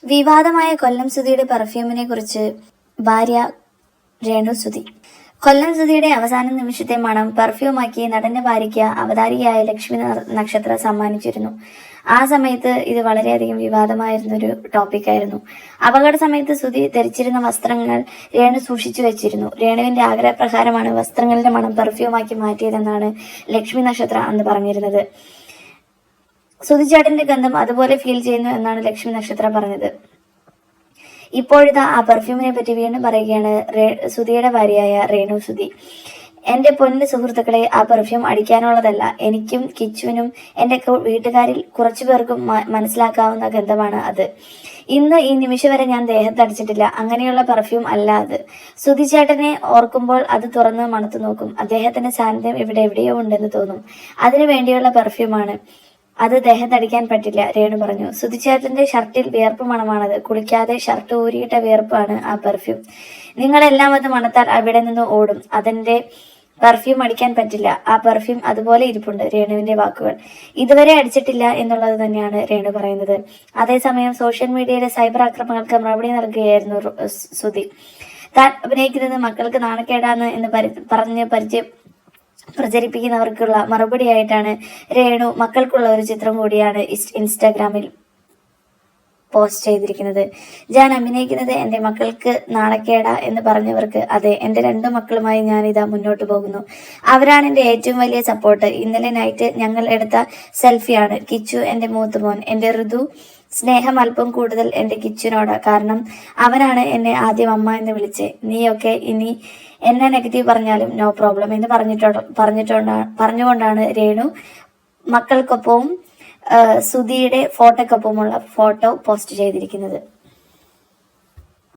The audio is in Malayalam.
വിവാദമായ കൊല്ലം സുധിയുടെ പെർഫ്യൂമിനെ കുറിച്ച് ഭാര്യ രേണു സുധി. കൊല്ലം സുധിയുടെ അവസാന നിമിഷത്തെ മണം പെർഫ്യൂമാക്കി നടന്റെ ഭാര്യയ്ക്ക് അവതാരികയായ ലക്ഷ്മി നക്ഷത്ര സമ്മാനിച്ചിരുന്നു. ആ സമയത്ത് ഇത് വളരെയധികം വിവാദമായിരുന്നൊരു ടോപ്പിക്കായിരുന്നു. അപകട സമയത്ത് സുധി ധരിച്ചിരുന്ന വസ്ത്രങ്ങൾ രേണു സൂക്ഷിച്ചു വെച്ചിരുന്നു. രേണുവിന്റെ ആഗ്രഹപ്രകാരമാണ് വസ്ത്രങ്ങളുടെ മണം പെർഫ്യൂമാക്കി മാറ്റിയതെന്നാണ് ലക്ഷ്മി നക്ഷത്ര അന്ന് പറഞ്ഞിരുന്നത്. സുധിച്ചേട്ടന്റെ ഗന്ധം അതുപോലെ ഫീൽ ചെയ്യുന്നു എന്നാണ് ലക്ഷ്മി നക്ഷത്ര പറഞ്ഞത്. ഇപ്പോഴിതാ ആ പെർഫ്യൂമിനെ പറ്റി വീണ്ടും പറയുകയാണ് സുധിയുടെ ഭാര്യയായ രേണു സുധി. എന്റെ പൊന്നു സുഹൃത്തുക്കളെ, ആ പെർഫ്യൂം അടിക്കാനുള്ളതല്ല. എനിക്കും കിച്ചുവിനും എന്റെ വീട്ടുകാരിൽ കുറച്ചു പേർക്കും മനസ്സിലാക്കാവുന്ന ഗന്ധമാണ് അത്. ഇന്ന് ഈ നിമിഷം വരെ ഞാൻ ദേഹത്തടിച്ചിട്ടില്ല. അങ്ങനെയുള്ള പെർഫ്യൂം അല്ല അത്. സുധിച്ചേട്ടനെ ഓർക്കുമ്പോൾ അത് തുറന്ന് മണത്തു നോക്കും. അദ്ദേഹത്തിന്റെ സാന്നിധ്യം ഇവിടെ എവിടെയോ ഉണ്ടെന്ന് തോന്നും. അതിനു വേണ്ടിയുള്ള പെർഫ്യൂമാണ് അത്. ദേഹത്തടിക്കാൻ പറ്റില്ല, രേണു പറഞ്ഞു. സുധിച്ചേട്ടന്റെ ഷർട്ടിൽ വിയർപ്പ് മണമാണത്. കുളിക്കാതെ ഷർട്ട് ഊരിയിട്ട വിയർപ്പാണ് ആ പെർഫ്യൂം. നിങ്ങളെല്ലാം അത് മണത്താൽ അവിടെ നിന്ന് ഓടും. അതിന്റെ പെർഫ്യൂം അടിക്കാൻ പറ്റില്ല. ആ പെർഫ്യൂം അതുപോലെ ഇരിപ്പുണ്ട്. രേണുവിന്റെ വാക്കുകൾ. ഇതുവരെ അടിച്ചിട്ടില്ല എന്നുള്ളത് തന്നെയാണ് രേണു പറയുന്നത്. അതേസമയം സോഷ്യൽ മീഡിയയിലെ സൈബർ ആക്രമണങ്ങൾക്ക് മറുപടി നൽകുകയായിരുന്നു സുധി. താൻ അഭിനയിക്കുന്നത് മക്കൾക്ക് നാണക്കേടാന്ന് എന്ന് പറഞ്ഞ് പ്രചരിപ്പിക്കുന്നവർക്കുള്ള മറുപടിയായിട്ടാണ് രേണു മക്കൾക്കുള്ള ഒരു ചിത്രം കൂടിയാണ് ഇൻസ്റ്റാഗ്രാമിൽ പോസ്റ്റ് ചെയ്തിരിക്കുന്നത്. ഞാൻ അഭിനയിക്കുന്നത് എന്റെ മക്കൾക്ക് നാണക്കേട എന്ന് പറഞ്ഞവർക്ക് അതെ, എന്റെ 2 മക്കളുമായി ഞാൻ ഇതാ മുന്നോട്ട് പോകുന്നു. അവരാണ് എന്റെ ഏറ്റവും വലിയ സപ്പോർട്ട്. ഇന്നലെ നൈറ്റ് ഞങ്ങൾ എടുത്ത സെൽഫിയാണ്. കിച്ചു എന്റെ മൂത്തുമോൻ. എന്റെ ഋതു സ്നേഹം അല്പം കൂടുതൽ എന്റെ കിച്ചുവിനോട്. കാരണം അവനാണ് എന്നെ ആദ്യം അമ്മ എന്ന് വിളിച്ചേ. നീയൊക്കെ ഇനി എന്നെ നെഗറ്റീവ് പറഞ്ഞാലും നോ പ്രോബ്ലം എന്ന് പറഞ്ഞുകൊണ്ടാണ് രേണു മക്കൾക്കൊപ്പവും സുധിയുടെ ഫോട്ടോക്കൊപ്പമുള്ള ഫോട്ടോ പോസ്റ്റ് ചെയ്തിരിക്കുന്നത്.